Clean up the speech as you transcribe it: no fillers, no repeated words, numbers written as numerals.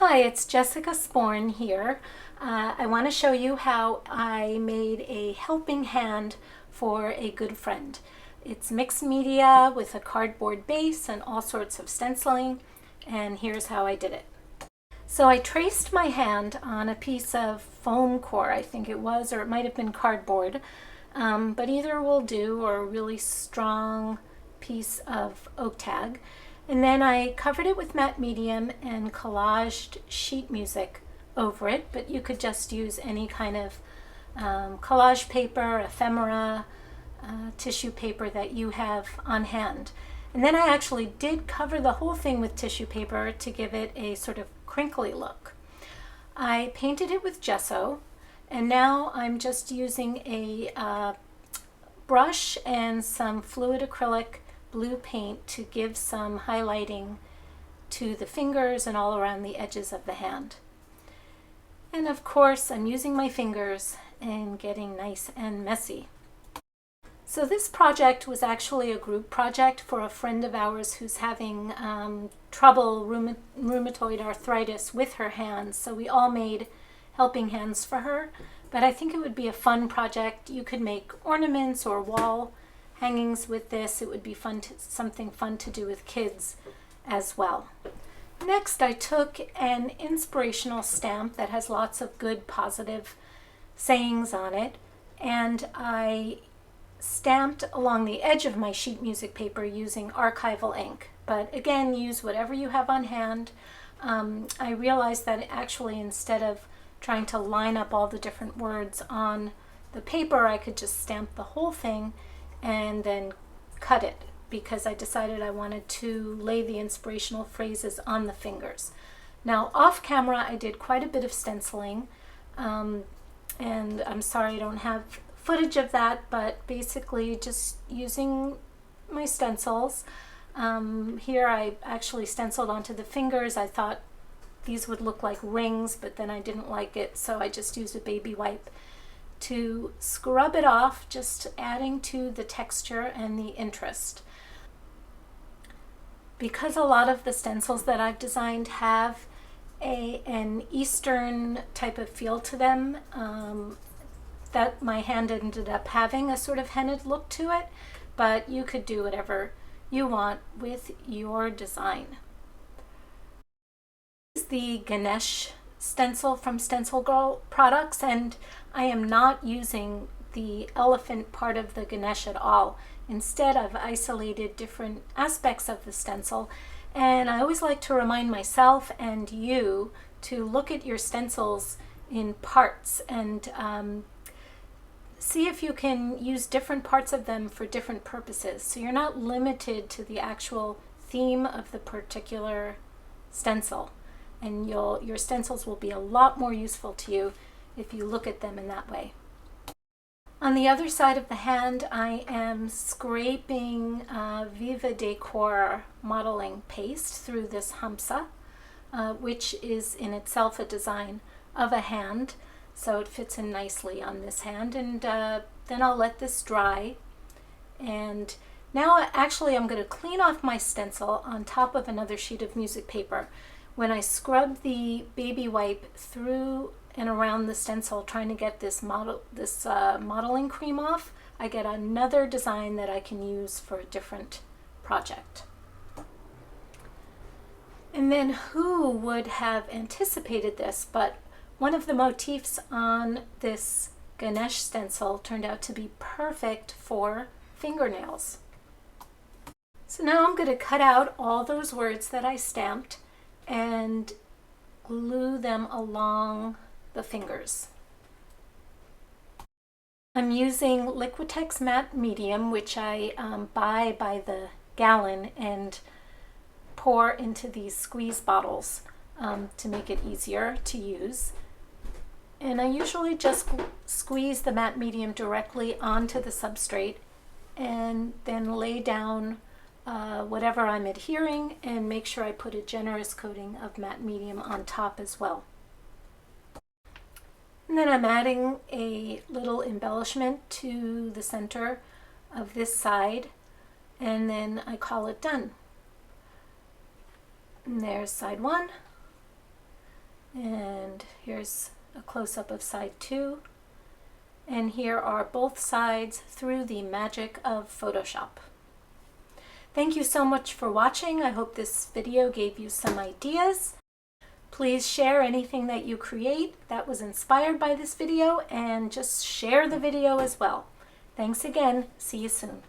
Hi, it's Jessica Sporn here. I want to show you how I made a helping hand for a good friend. It's mixed media with a cardboard base and all sorts of stenciling, and here's how I did it. So I traced my hand on a piece of foam core, I think it was, or it might have been cardboard, but either will do, or a really strong piece of oak tag. And then I covered it with matte medium and collaged sheet music over it, but you could just use any kind of collage paper, ephemera, tissue paper that you have on hand. And then I actually did cover the whole thing with tissue paper to give it a sort of crinkly look. I painted it with gesso, and now I'm just using a brush and some fluid acrylic blue paint to give some highlighting to the fingers and all around the edges of the hand. And of course, I'm using my fingers and getting nice and messy. So this project was actually a group project for a friend of ours who's having trouble rheumatoid arthritis with her hands. So we all made helping hands for her. But I think it would be a fun project. You could make ornaments or wall hangings with this. It would be something fun to do with kids as well. Next, I took an inspirational stamp that has lots of good positive sayings on it, and I stamped along the edge of my sheet music paper using archival ink. But again, use whatever you have on hand. I realized that actually, instead of trying to line up all the different words on the paper, I could just stamp the whole thing and then cut it, because I decided I wanted to lay the inspirational phrases on the fingers. Now, off camera, I did quite a bit of stenciling, and I'm sorry I don't have footage of that, but basically just using my stencils. Here I actually stenciled onto the fingers. I thought these would look like rings, but then I didn't like it, so I just used a baby wipe to scrub it off, just adding to the texture and the interest. Because a lot of the stencils that I've designed have an Eastern type of feel to them, that my hand ended up having a sort of henna'd look to it, but you could do whatever you want with your design. This is the Ganesh stencil from Stencil Girl products, and I am not using the elephant part of the Ganesh at all. Instead, I've isolated different aspects of the stencil, and I always like to remind myself and you to look at your stencils in parts and see if you can use different parts of them for different purposes, so you're not limited to the actual theme of the particular stencil. And your stencils will be a lot more useful to you if you look at them in that way. On the other side of the hand, I am scraping Viva Decor modeling paste through this hamsa, which is in itself a design of a hand, so it fits in nicely on this hand. And then I'll let this dry. And now actually I'm going to clean off my stencil on top of another sheet of music paper. When I scrub the baby wipe through and around the stencil, trying to get this modeling cream off, I get another design that I can use for a different project. And then who would have anticipated this, but one of the motifs on this Ganesh stencil turned out to be perfect for fingernails. So now I'm going to cut out all those words that I stamped and glue them along the fingers. I'm using Liquitex matte medium, which I buy by the gallon and pour into these squeeze bottles to make it easier to use. And I usually just squeeze the matte medium directly onto the substrate and then lay down whatever I'm adhering, and make sure I put a generous coating of matte medium on top as well. And then I'm adding a little embellishment to the center of this side, and then I call it done. And there's side one, And here's a close-up of side 2. And here are both sides through the magic of Photoshop. Thank you so much for watching. I hope this video gave you some ideas. Please share anything that you create that was inspired by this video, and just share the video as well. Thanks again. See you soon.